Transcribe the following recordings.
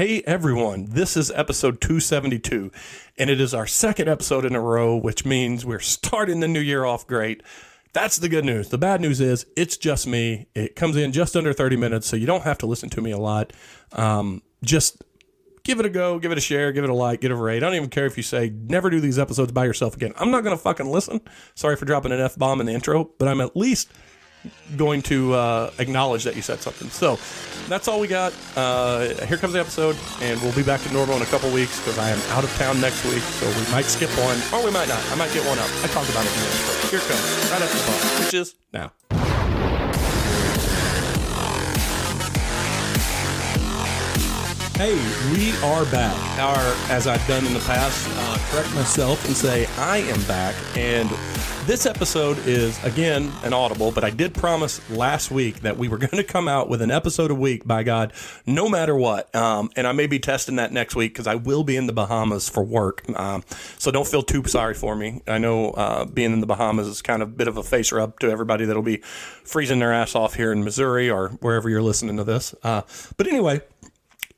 Hey everyone, this is episode 272, and it is our second episode in a row, which means we're starting the new year off great. That's the good news. The bad news is it's just me. It comes in just under 30 minutes, so you don't have to listen to me a lot. Just give it a go, give it a share, give it a like, give it a rate. I don't even care if you say never do these episodes by yourself again. I'm not going to fucking listen. Sorry for dropping an F-bomb in the intro, but I'm at least going to acknowledge that you said something. So that's all we got. Here comes the episode, and we'll be back to normal in a couple weeks because I am out of town next week, so we might skip one, or we might not. I might get one up. I talked about it in the intro. Here it comes, right after the ball, which is now. Hey, we are back. As I've done in the past, correct myself and say I am back. And this episode is, again, an audible, but I did promise last week that we were going to come out with an episode a week, by God, no matter what. And I may be testing that next week because I will be in the Bahamas for work. So don't feel too sorry for me. I know being in the Bahamas is kind of a bit of a face rub to everybody that'll be freezing their ass off here in Missouri or wherever you're listening to this. But anyway,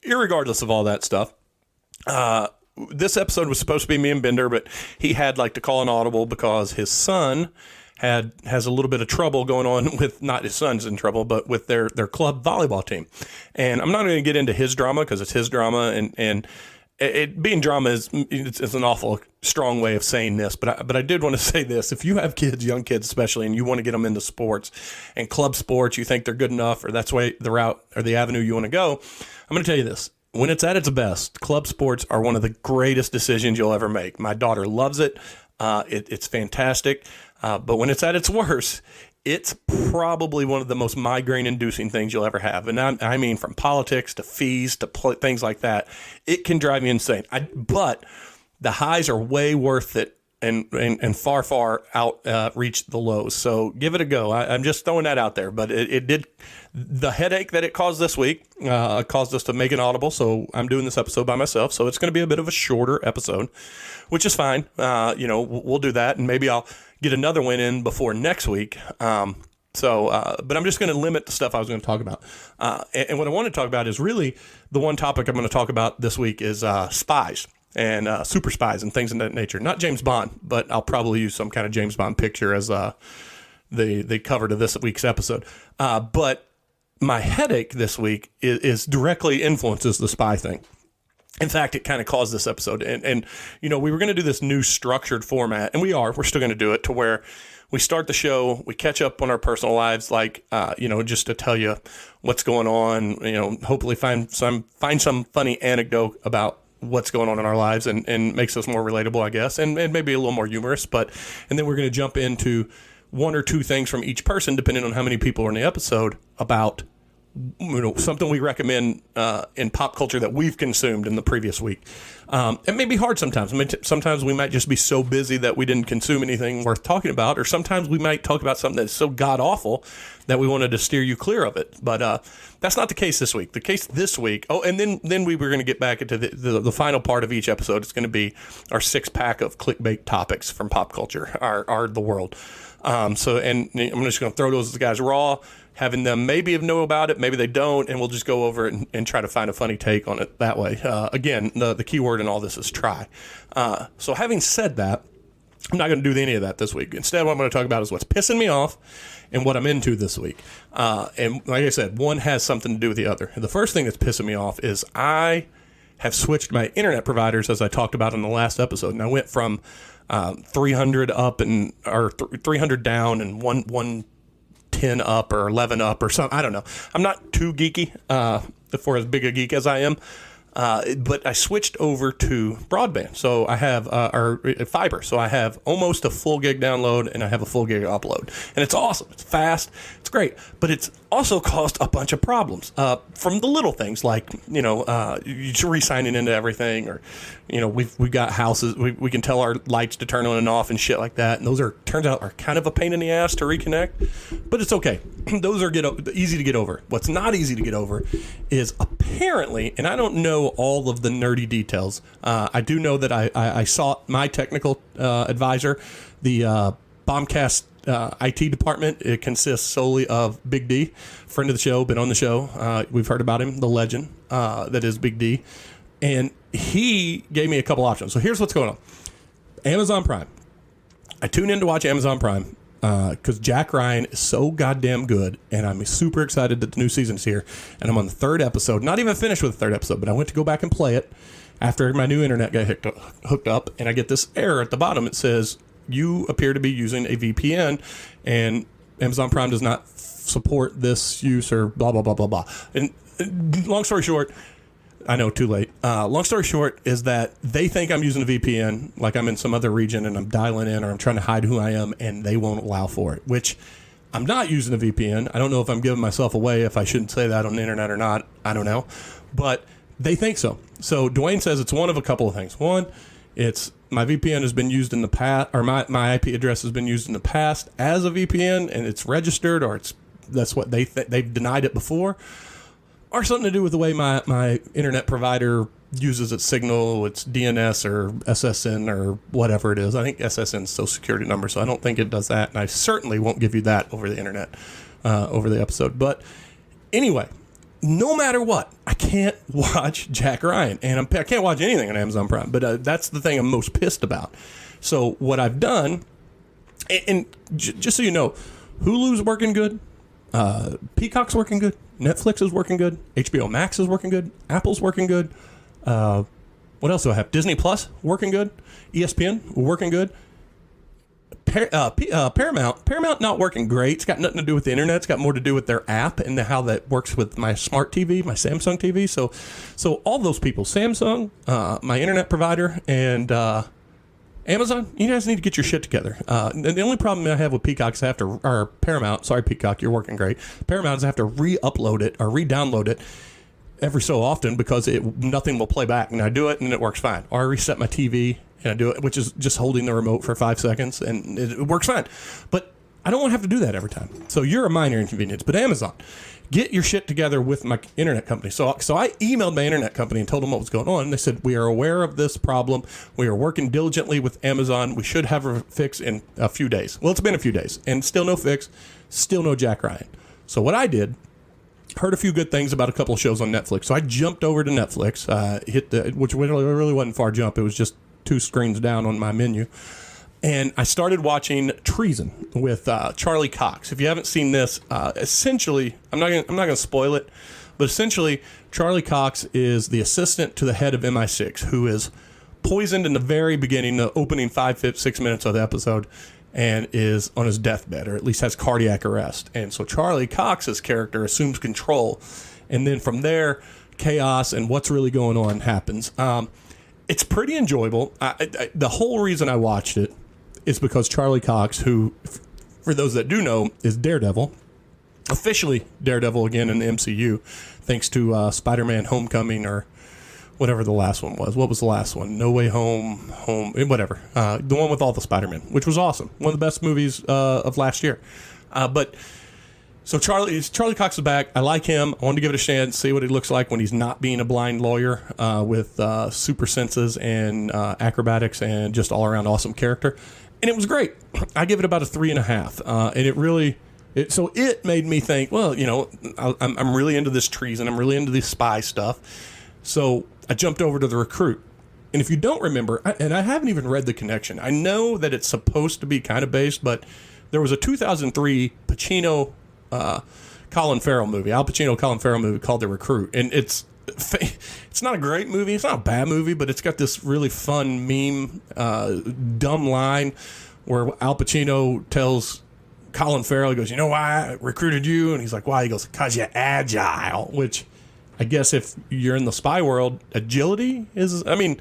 irregardless of all that stuff, this episode was supposed to be me and Bender, but he had to call an audible because his son has a little bit of trouble going on with, not his son's in trouble, but with their club volleyball team. And I'm not going to get into his drama because it's his drama, and it being drama is an awful strong way of saying this, but I did want to say this. If you have kids, young kids especially, and you want to get them into sports and club sports, you think they're good enough, or that's the route or the avenue you want to go, I'm going to tell you this. When it's at its best, club sports are one of the greatest decisions you'll ever make. My daughter loves it. It's fantastic. But when it's at its worst, it's probably one of the most migraine-inducing things you'll ever have. And I mean from politics to fees to things like that. It can drive you insane. But the highs are way worth it and far outreach the lows. So give it a go. I'm just throwing that out there. But it did. The headache that it caused this week caused us to make an audible. So I'm doing this episode by myself. So it's going to be a bit of a shorter episode, which is fine. We'll do that. And maybe I'll get another one in before next week. But I'm just going to limit the stuff I was going to talk about. And what I want to talk about is really the one topic I'm going to talk about this week is spies and super spies and things of that nature. Not James Bond, but I'll probably use some kind of James Bond picture as the cover to this week's episode. But my headache this week is directly influences the spy thing. In fact, it kind of caused this episode. And we were going to do this new structured format, and we're still going to do it to where we start the show, we catch up on our personal lives, just to tell you what's going on, hopefully find some funny anecdote about what's going on in our lives and makes us more relatable, I guess, and maybe a little more humorous. And then we're going to jump into one or two things from each person, depending on how many people are in the episode, about something we recommend in pop culture that we've consumed in the previous week. It may be hard sometimes. Sometimes we might just be so busy that we didn't consume anything worth talking about, or sometimes we might talk about something that's so god-awful that we wanted to steer you clear of it. But that's not the case this week. The case this week, and then we were going to get back into the final part of each episode. It's going to be our 6-pack of clickbait topics from pop culture, the world. And I'm just going to throw those guys raw, having them maybe know about it, maybe they don't, and we'll just go over it and try to find a funny take on it that way. Again, the key word in all this is try. So having said that, I'm not going to do any of that this week. Instead, what I'm going to talk about is what's pissing me off and what I'm into this week. And like I said, one has something to do with the other. And the first thing that's pissing me off is I have switched my internet providers, as I talked about in the last episode. And I went from 300 up or 300 down and 110 up or 11 up or something. I don't know. I'm not too geeky for as big a geek as I am. But I switched over to broadband. So I have fiber. So I have almost a full gig download and I have a full gig upload. And it's awesome. It's fast. It's great. But it's also caused a bunch of problems from the little things like, you re-signing into everything, or, we've got houses. We can tell our lights to turn on and off and shit like that. And those turns out are kind of a pain in the ass to reconnect. But it's okay. Those are easy to get over. What's not easy to get over is apparently, and I don't know all of the nerdy details. I do know that I sought my technical advisor, the Bombcast IT department. It consists solely of Big D, friend of the show, been on the show. We've heard about him, the legend that is Big D. And he gave me a couple options. So here's what's going on. Amazon Prime. I tune in to watch Amazon Prime because Jack Ryan is so goddamn good, and I'm super excited that the new season's here. And I'm on the third episode. Not even finished with the third episode, but I went to go back and play it after my new internet got hooked up, and I get this error at the bottom. It says, you appear to be using a VPN, and Amazon Prime does not support this use, or blah, blah, blah, blah, blah. And long story short, I know, too late. Long story short is that they think I'm using a VPN, like I'm in some other region and I'm dialing in, or I'm trying to hide who I am, and they won't allow for it, which I'm not using a VPN. I don't know if I'm giving myself away, if I shouldn't say that on the internet or not. I don't know. But they think so. So Dwayne says it's one of a couple of things. One, it's my VPN has been used in the past, or my IP address has been used in the past as a VPN, and it's registered, or that's what they've denied it before. Or something to do with the way my internet provider uses its signal, its DNS or SSN or whatever it is. I think SSN is social security number, so I don't think it does that. And I certainly won't give you that over the internet, over the episode. But anyway, no matter what, I can't watch Jack Ryan. And I can't watch anything on Amazon Prime. But that's the thing I'm most pissed about. So what I've done, and just so you know, Hulu's working good. Peacock's working good. Netflix is working good. HBO Max is working good. Apple's working good. What else do I have? Disney Plus working good. ESPN working good. Paramount not working great. It's got nothing to do with the internet. It's got more to do with their app and how that works with my smart TV, my Samsung TV. So all those people, Samsung, my internet provider, and Amazon, you guys need to get your shit together. And the only problem I have with Peacock is I have to, or Paramount, sorry Peacock, you're working great. Paramount is I have to re-upload it or re-download it every so often because nothing will play back. And I do it and it works fine. Or I reset my TV and I do it, which is just holding the remote for 5 seconds and it works fine. But I don't want to have to do that every time. So you're a minor inconvenience. But Amazon, get your shit together with my internet company. So I emailed my internet company and told them what was going on. And they said, we are aware of this problem. We are working diligently with Amazon. We should have a fix in a few days. Well, it's been a few days and still no fix, still no Jack Ryan. So what I did, heard a few good things about a couple of shows on Netflix. So I jumped over to Netflix, which really wasn't a far jump. It was just 2 screens down on my menu. And I started watching Treason with Charlie Cox. If you haven't seen this, essentially, I'm not gonna spoil it, but essentially, Charlie Cox is the assistant to the head of MI6, who is poisoned in the very beginning, the opening 5-6 minutes of the episode, and is on his deathbed, or at least has cardiac arrest. And so Charlie Cox's character assumes control, and then from there, chaos and what's really going on happens. It's pretty enjoyable. The whole reason I watched it is because Charlie Cox, who, for those that do know, is Daredevil, officially Daredevil again in the MCU, thanks to Spider-Man Homecoming, or whatever the last one was. What was the last one? No Way Home, whatever. The one with all the Spider-Man, which was awesome. One of the best movies of last year. So Charlie Cox is back. I like him. I wanted to give it a chance, see what he looks like when he's not being a blind lawyer with super senses and acrobatics and just all around awesome character. And it was great. I give it about a 3.5. And it made me think, well, you know, I'm really into this treason. I'm really into this spy stuff. So I jumped over to The Recruit. And if you don't remember, and I haven't even read The Connection, I know that it's supposed to be kind of based, but there was a 2003 Pacino Colin Farrell movie, Al Pacino Colin Farrell movie called The Recruit. And it's not a great movie. It's not a bad movie, but it's got this really fun meme, dumb line where Al Pacino tells Colin Farrell, he goes, you know why I recruited you? And he's like, why? He goes, because you're agile, which I guess if you're in the spy world, agility is, I mean,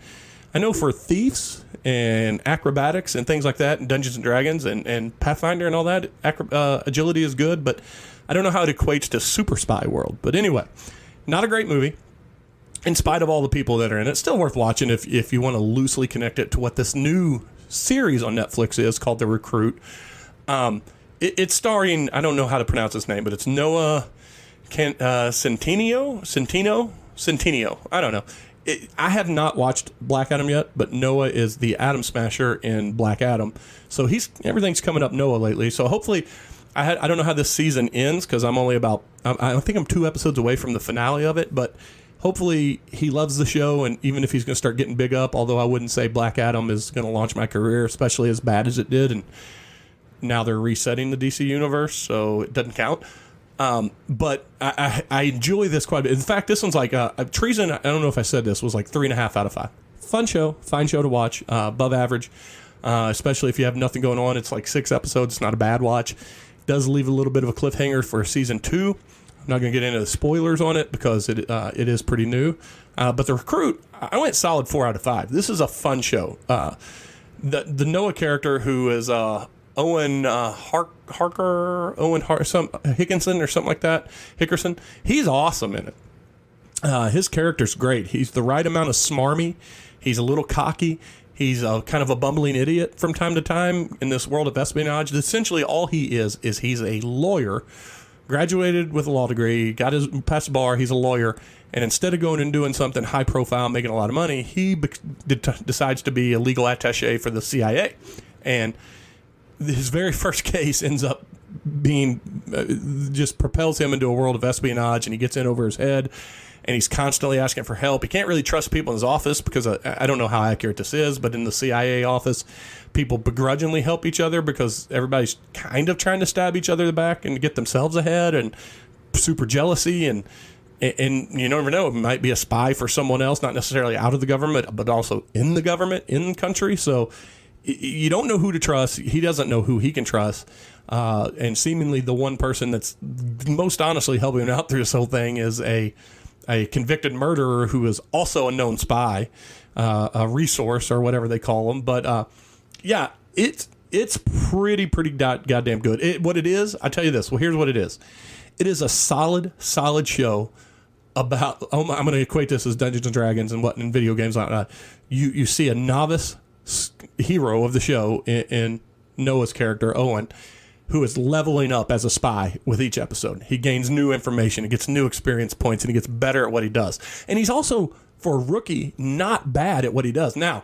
I know for thieves and acrobatics and things like that, and Dungeons and Dragons and Pathfinder and all that, agility is good, but I don't know how it equates to super spy world. But anyway, not a great movie. In spite of all the people that are in it, still worth watching if you want to loosely connect it to what this new series on Netflix is called The Recruit. It's starring, I don't know how to pronounce his name, but it's Noah Centineo. I don't know. I have not watched Black Adam yet, but Noah is the Atom Smasher in Black Adam, so everything's coming up Noah lately. So hopefully, I don't know how this season ends because I'm only I think I'm 2 episodes away from the finale of it, but hopefully he loves the show, and even if he's going to start getting big up, although I wouldn't say Black Adam is going to launch my career, especially as bad as it did, and now they're resetting the DC universe, so it doesn't count. But I enjoy this quite a bit. In fact, this one's like Treason. I don't know if I said this, was like 3.5 out of 5. Fun show, fine show to watch, above average, especially if you have nothing going on. It's like 6 episodes. It's not a bad watch. It does leave a little bit of a cliffhanger for season 2. I'm not going to get into the spoilers on it because it is pretty new. But The Recruit, I went solid 4 out of 5. This is a fun show. The Noah character, who is Owen Hickinson or something like that, Hickerson, he's awesome in it. His character's great. He's the right amount of smarmy. He's a little cocky. He's kind of a bumbling idiot from time to time in this world of espionage. Essentially, all he is he's a lawyer, graduated with a law degree, passed the bar. He's a lawyer, and instead of going and doing something high profile, making a lot of money, he decides to be a legal attaché for the CIA, and his very first case ends up being just propels him into a world of espionage, and he gets in over his head, and he's constantly asking for help. He can't really trust people in his office because I don't know how accurate this is, but in the CIA office, people begrudgingly help each other because everybody's kind of trying to stab each other in the back and get themselves ahead, and super jealousy, and you never know, it might be a spy for someone else, not necessarily out of the government, but also in the government, in the country. So you don't know who to trust. He doesn't know who he can trust. And seemingly the one person that's most honestly helping him out through this whole thing is a convicted murderer who is also a known spy, a resource or whatever they call them. But yeah, it's pretty goddamn good. What it is, I tell you this. Well, here's what it is. It is a solid show about. I'm going to equate this as Dungeons and Dragons and what in video games. You see a novice hero of the show in Noah's character Owen, who is leveling up as a spy with each episode. He gains new information, he gets new experience points, and he gets better at what he does. And he's also, for a rookie, not bad at what he does. Now,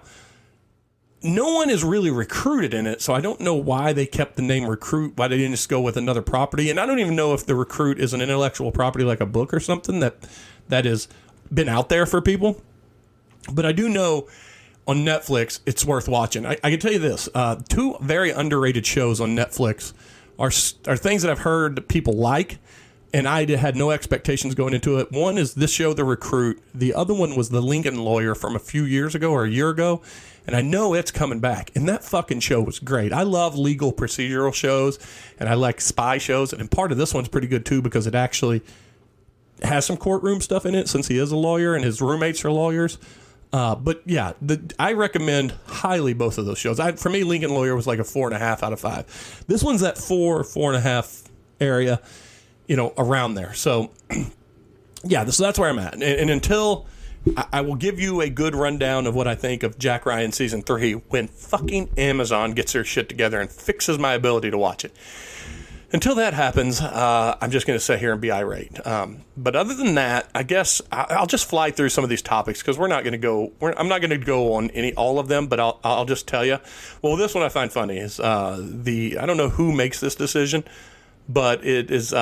no one is really recruited in it, so I don't know why they kept the name Recruit, why they didn't just go with another property. And I don't even know if the Recruit is an intellectual property like a book or something that has been out there for people. But I do know on Netflix, it's worth watching. I can tell you this. 2 very underrated shows on Netflix are things that I've heard that people like, and I had no expectations going into it. One is this show, The Recruit. The other one was The Lincoln Lawyer from a few years ago or a year ago, and I know it's coming back. And that fucking show was great. I love legal procedural shows, and I like spy shows, and part of this one's pretty good too because it actually has some courtroom stuff in it since he is a lawyer and his roommates are lawyers. But yeah, I recommend highly both of those shows. For me, Lincoln Lawyer was like a 4.5 out of 5. This one's that 4.5 area, around there. So yeah, so that's where I'm at. And until I will give you a good rundown of what I think of Jack Ryan season 3 when fucking Amazon gets their shit together and fixes my ability to watch it. Until that happens, I'm just going to sit here and be irate. But other than that, I guess I'll just fly through some of these topics because I'm not going to go on all of them, but I'll just tell you. Well, this one I find funny is I don't know who makes this decision, but it is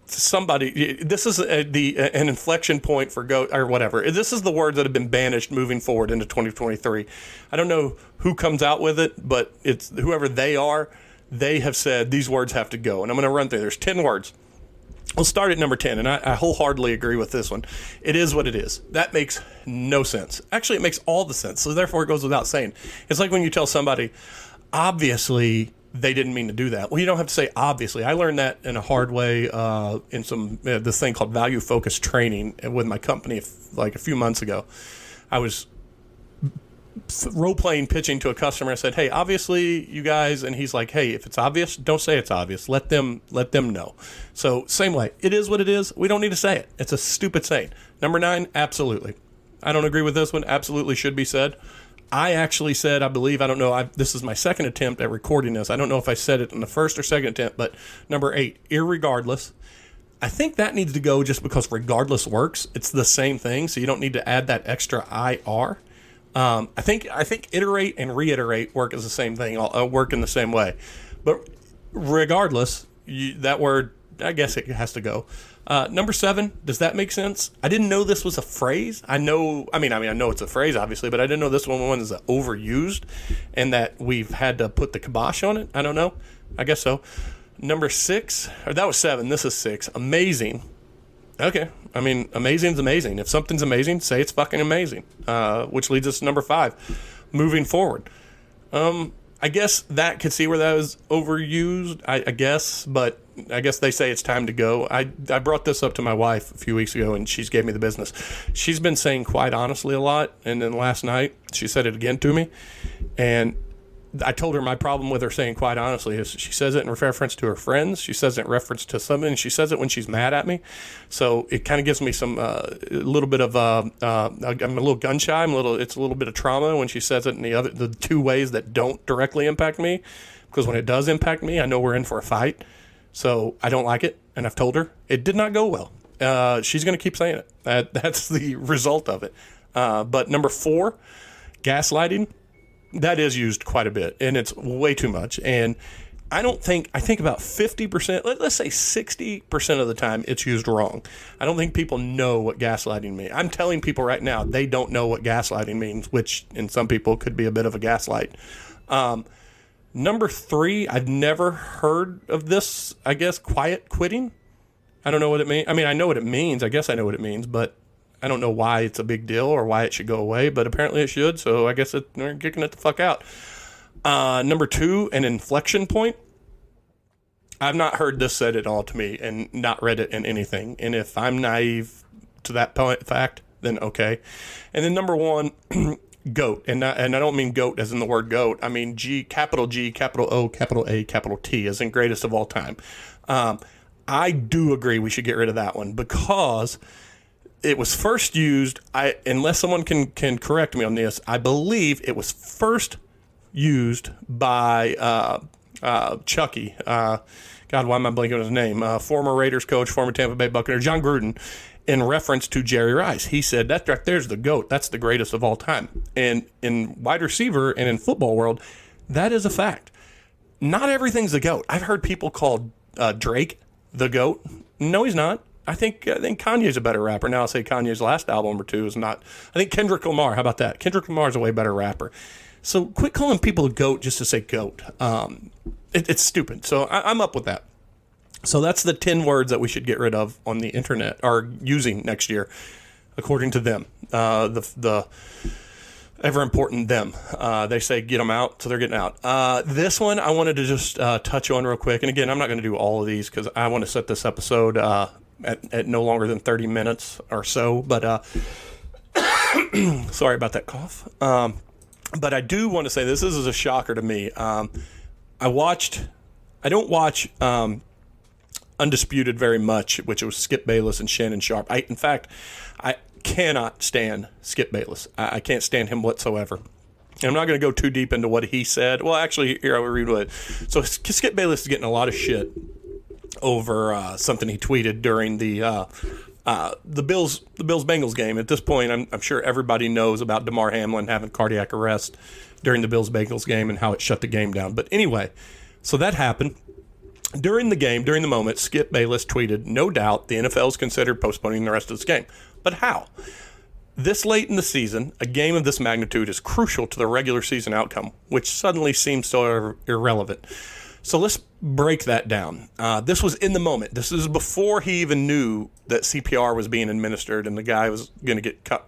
somebody. This is an inflection point for or whatever. This is the words that have been banished moving forward into 2023. I don't know who comes out with it, but it's whoever they are. They have said these words have to go. And I'm going to run through. There's 10 words. We'll start at number 10, and I wholeheartedly agree with this one. It is what it is. That makes no sense. Actually, it makes all the sense, so therefore it goes without saying. It's like when you tell somebody, obviously, they didn't mean to do that. Well, you don't have to say obviously. I learned that in a hard way in this thing called value-focused training with my company like a few months ago. I was role-playing pitching to a customer. I said, hey, obviously you guys, and he's like, hey, if it's obvious, don't say it's obvious. Let them know. So same way, it is what it is. We don't need to say it. It's a stupid saying. Number 9, absolutely. I don't agree with this one. Absolutely should be said. I actually said, I believe, I don't know, this is my second attempt at recording this. I don't know if I said it in the first or second attempt, but number 8, irregardless. I think that needs to go just because regardless works. It's the same thing, so you don't need to add that extra IR. I think iterate and reiterate work as the same thing, work in the same way. But regardless, that word, I guess it has to go. Number 7, does that make sense? I didn't know this was a phrase. I know it's a phrase, obviously, but I didn't know this one is overused and that we've had to put the kibosh on it. I don't know. I guess so. Number 6, or that was 7. This is 6. Amazing. Okay. I mean, amazing's amazing. If something's amazing, say it's fucking amazing. Which leads us to number 5, moving forward. I guess that could see where that was overused, I guess, but I guess they say it's time to go. I brought this up to my wife a few weeks ago, and she's gave me the business. She's been saying quite honestly a lot, and then last night she said it again to me, and I told her my problem with her saying quite honestly is she says it in reference to her friends. She says it in reference to something. And she says it when she's mad at me. So it kind of gives me some a little bit of I'm a little gun shy. It's a little bit of trauma when she says it in the 2 ways that don't directly impact me. Because when it does impact me, I know we're in for a fight. So I don't like it, and I've told her it did not go well. She's going to keep saying it. That's the result of it. But number 4, gaslighting. That is used quite a bit, and it's way too much. And I think about 50%, let's say 60% of the time it's used wrong. I don't think people know what gaslighting means. I'm telling people right now, they don't know what gaslighting means, which in some people could be a bit of a gaslight. Number 3, I've never heard of this, I guess, quiet quitting. I don't know what it means. I mean, I know what it means. I guess I know what it means, but I don't know why it's a big deal or why it should go away, but apparently it should, so I guess we're kicking it the fuck out. Number 2, an inflection point. I've not heard this said at all to me and not read it in anything. And if I'm naive to that fact, then okay. And then number 1, GOAT. And I don't mean GOAT as in the word GOAT. I mean capital G, capital O, capital A, capital T, as in greatest of all time. I do agree we should get rid of that one because it was first used, unless someone can correct me on this, I believe it was first used by Chucky. God, why am I blanking on his name? Former Raiders coach, former Tampa Bay Buccaneer, John Gruden, in reference to Jerry Rice. He said, that right there's the GOAT. That's the greatest of all time. And in wide receiver and in football world, that is a fact. Not everything's the GOAT. I've heard people call Drake the GOAT. No, he's not. I think Kanye's a better rapper. Now I'll say Kanye's last album or 2 is not. I think Kendrick Lamar. How about that? Kendrick Lamar's a way better rapper. So quit calling people a GOAT just to say GOAT. It's stupid. So I'm up with that. So that's the 10 words that we should get rid of on the internet or using next year, according to them. The ever important them. They say get them out, so they're getting out. This one I wanted to just touch on real quick. And again, I'm not going to do all of these because I want to set this episode at no longer than 30 minutes or so. But sorry about that cough. But I do want to say this is a shocker to me. I don't watch Undisputed very much, which was Skip Bayless and Shannon Sharp. In fact, I cannot stand Skip Bayless. I can't stand him whatsoever. And I'm not going to go too deep into what he said. Well, actually, here I will read what. So Skip Bayless is getting a lot of shit over something he tweeted during the Bills-Bengals game. At this point, I'm sure everybody knows about Damar Hamlin having cardiac arrest during the Bills-Bengals game and how it shut the game down. But anyway, so that happened. During the moment, Skip Bayless tweeted, "No doubt the NFL's considered postponing the rest of this game. But how? This late in the season, a game of this magnitude is crucial to the regular season outcome, which suddenly seems so irrelevant." So let's break that down. This was in the moment. This is before he even knew that CPR was being administered and the guy was going to get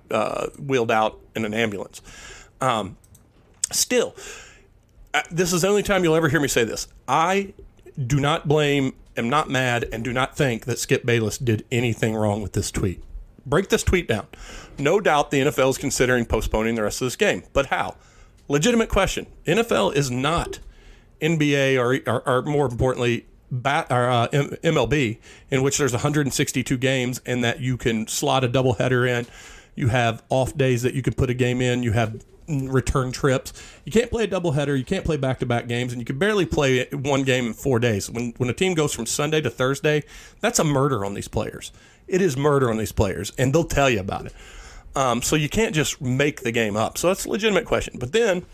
wheeled out in an ambulance. Still, this is the only time you'll ever hear me say this. I do not blame, am not mad, and do not think that Skip Bayless did anything wrong with this tweet. Break this tweet down. No doubt the NFL is considering postponing the rest of this game. But how? Legitimate question. NFL is not NBA or more importantly, MLB, in which there's 162 games and that you can slot a doubleheader in You have off days that you can put a game in. You have return trips. You can't play a doubleheader. You can't play back-to-back games, and you can barely play one game in 4 days. When a team goes from Sunday to Thursday, that's a murder on these players. It is murder on these players, and they'll tell you about it. So you can't just make the game up. So that's a legitimate question. But then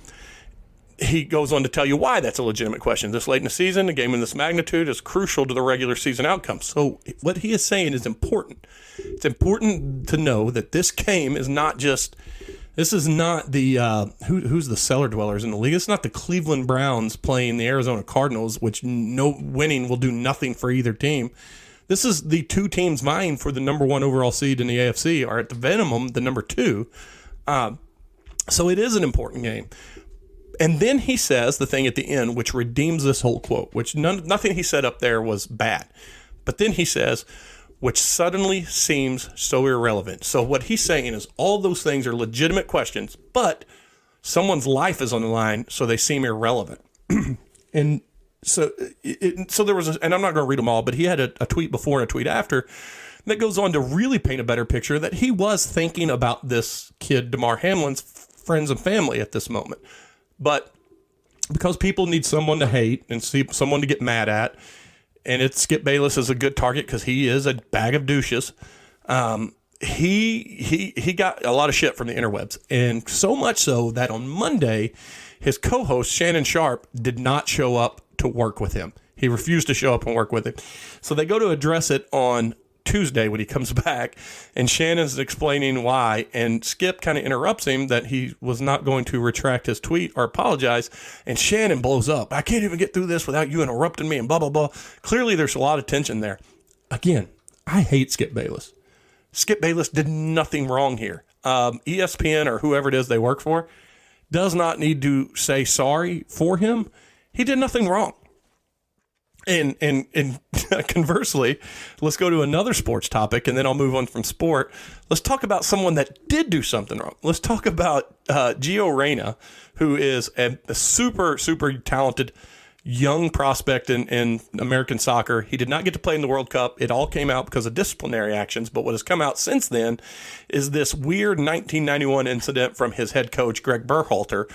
he goes on to tell you why that's a legitimate question. This late in the season, a game in this magnitude is crucial to the regular season outcome. So what he is saying is important. It's important to know that this game is not just – this is not the who's the cellar dwellers in the league. It's not the Cleveland Browns playing the Arizona Cardinals, which no winning will do nothing for either team. This is the two teams vying for the number 1 overall seed in the AFC, or at the minimum, the number 2. So it is an important game. And then he says the thing at the end, which redeems this whole quote, which nothing he said up there was bad. But then he says, which suddenly seems so irrelevant. So what he's saying is all those things are legitimate questions, but someone's life is on the line, so they seem irrelevant. And so there was, and I'm not going to read them all, but he had a tweet before and a tweet after that goes on to really paint a better picture that he was thinking about this kid, Damar Hamlin's friends and family at this moment. But because people need someone to hate and see someone to get mad at, and Skip Bayless is a good target because he is a bag of douches, he got a lot of shit from the interwebs. And so much so that on Monday, his co-host, Shannon Sharp, did not show up to work with him. He refused to show up and work with him. So they go to address it on Tuesday when he comes back, and Shannon's explaining why, and Skip kind of interrupts him that he was not going to retract his tweet or apologize, and Shannon blows up. I can't even get through this without you interrupting me and blah, blah, blah. Clearly, there's a lot of tension there. Again, I hate Skip Bayless. Skip Bayless did nothing wrong here. ESPN or whoever it is they work for does not need to say sorry for him. He did nothing wrong. And conversely, let's go to another sports topic, and then I'll move on from sport. Let's talk about someone that did do something wrong. Let's talk about Gio Reyna, who is a super, super talented young prospect in American soccer. He did not get to play in the World Cup. It all came out because of disciplinary actions, but what has come out since then is this weird 1991 incident from his head coach, Greg Berhalter.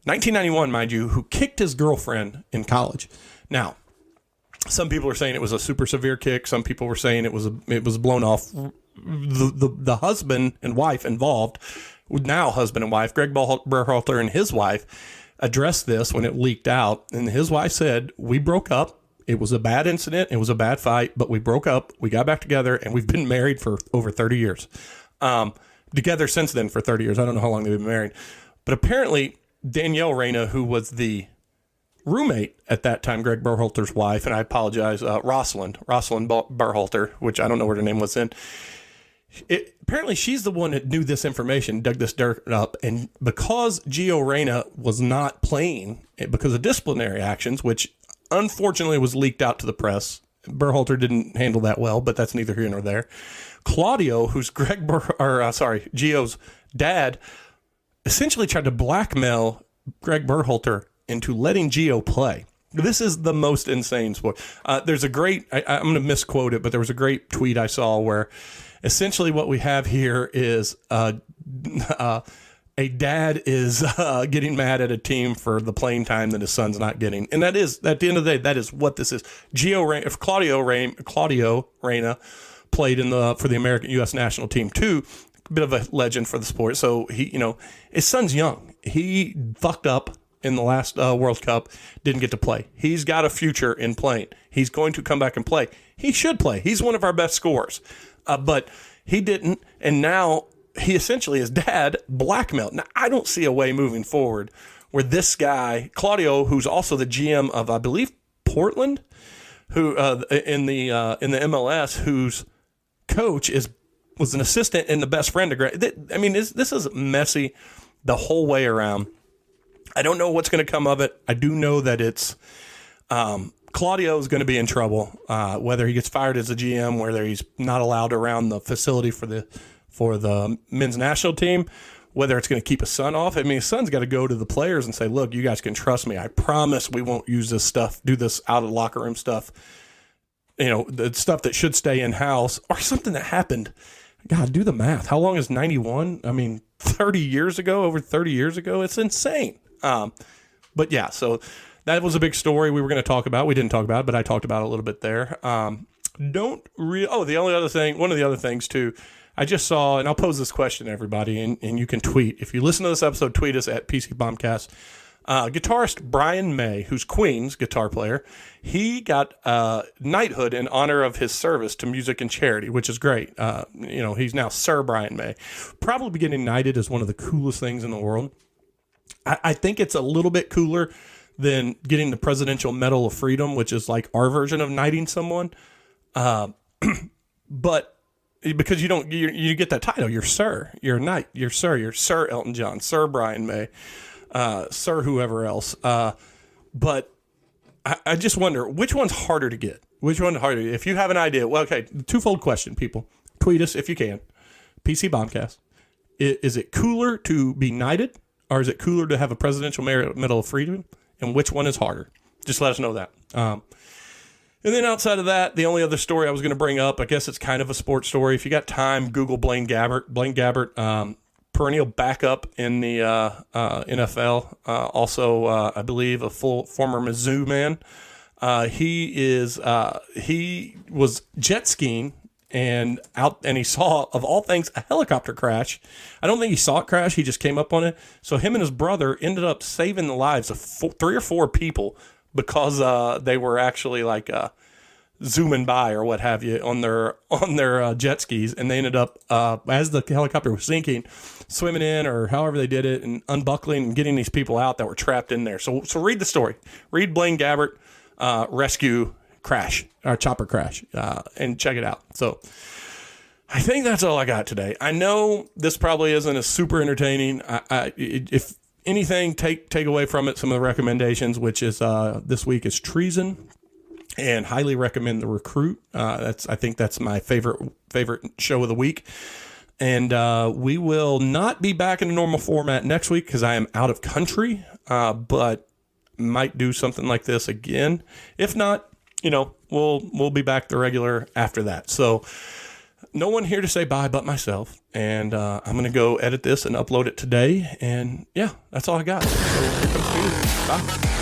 1991, mind you, who kicked his girlfriend in college. Now, some people are saying it was a super severe kick. Some people were saying it was blown off. The husband and wife involved, now husband and wife, Greg Berhalter and his wife, addressed this when it leaked out. And his wife said, we broke up. It was a bad incident. It was a bad fight, but we broke up. We got back together, and we've been married for over 30 years. Together since then for 30 years. I don't know how long they've been married. But apparently, Danielle Reyna, who was the roommate at that time, Greg Berhalter's wife, and I apologize, Rosalind Berhalter, which I don't know what her name was then. Apparently, she's the one that knew this information, dug this dirt up, and because Gio Reyna was not playing because of disciplinary actions, which unfortunately was leaked out to the press, Berhalter didn't handle that well, but that's neither here nor there. Claudio, who's Gio's dad, essentially tried to blackmail Greg Berhalter into letting Gio play. This is the most insane sport. There's a great, I'm going to misquote it, but there was a great tweet I saw where essentially what we have here is a dad is getting mad at a team for the playing time that his son's not getting. And that is, at the end of the day, that is what this is. Claudio Reyna played for the American U.S. national team too. A bit of a legend for the sport. So his son's young. He fucked up in the last World Cup, didn't get to play. He's got a future in playing. He's going to come back and play. He should play. He's one of our best scorers. But he didn't, and now he essentially, his dad, blackmailed. Now, I don't see a way moving forward where this guy, Claudio, who's also the GM of, I believe, Portland, who in the MLS, whose coach was an assistant and the best friend of Greg. I mean, this is messy the whole way around. I don't know what's going to come of it. I do know that it's Claudio is going to be in trouble, whether he gets fired as a GM, whether he's not allowed around the facility for the men's national team, whether it's going to keep his son off. I mean, his son's got to go to the players and say, look, you guys can trust me. I promise we won't use this stuff, do this out of locker room stuff, the stuff that should stay in-house, or something that happened. God, do the math. How long is 91? I mean, 30 years ago, over 30 years ago. It's insane. But yeah, so that was a big story we were going to talk about. We didn't talk about it, but I talked about it a little bit there. The only other thing, one of the other things too, I just saw, and I'll pose this question to everybody, and you can tweet. If you listen to this episode, tweet us at PC Bombcast. Guitarist Brian May, who's Queen's guitar player, he got knighthood in honor of his service to music and charity, which is great. He's now Sir Brian May. Probably getting knighted is one of the coolest things in the world. I think it's a little bit cooler than getting the Presidential Medal of Freedom, which is like our version of knighting someone. But because you get that title, you're Sir, you're a knight, you're Sir Elton John, Sir Brian May, Sir whoever else. But I just wonder, which one's harder to get? Which one's harder? If you have an idea, well, okay, twofold question, people. Tweet us if you can. PC Bombcast. Is it cooler to be knighted, or is it cooler to have a Presidential Medal of Freedom? And which one is harder? Just let us know that. And then outside of that, the only other story I was going to bring up, I guess it's kind of a sports story. If you got time, Google Blaine Gabbert. Blaine Gabbert, perennial backup in the NFL. Also, I believe, a former Mizzou man. He was jet skiing and he saw, of all things, a helicopter crash. I don't think he saw it crash. He just came up on it. So him and his brother ended up saving the lives of 3 or 4 people because they were actually like zooming by or what have you on their jet skis, and they ended up as the helicopter was sinking, swimming in or however they did it and unbuckling and getting these people out that were trapped in there. So read the story. Read Blaine Gabbert rescue crash or chopper crash and check it out. So I think that's all I got today. I know this probably isn't as super entertaining. If anything, take away from it some of the recommendations, which is this week is Treason, and highly recommend The Recruit. I think that's my favorite show of the week. And we will not be back in a normal format next week because I am out of country, but might do something like this again. If not, we'll be back the regular after that. So no one here to say bye but myself. And I'm going to go edit this and upload it today. And yeah, that's all I got. So here comes Peter. Bye.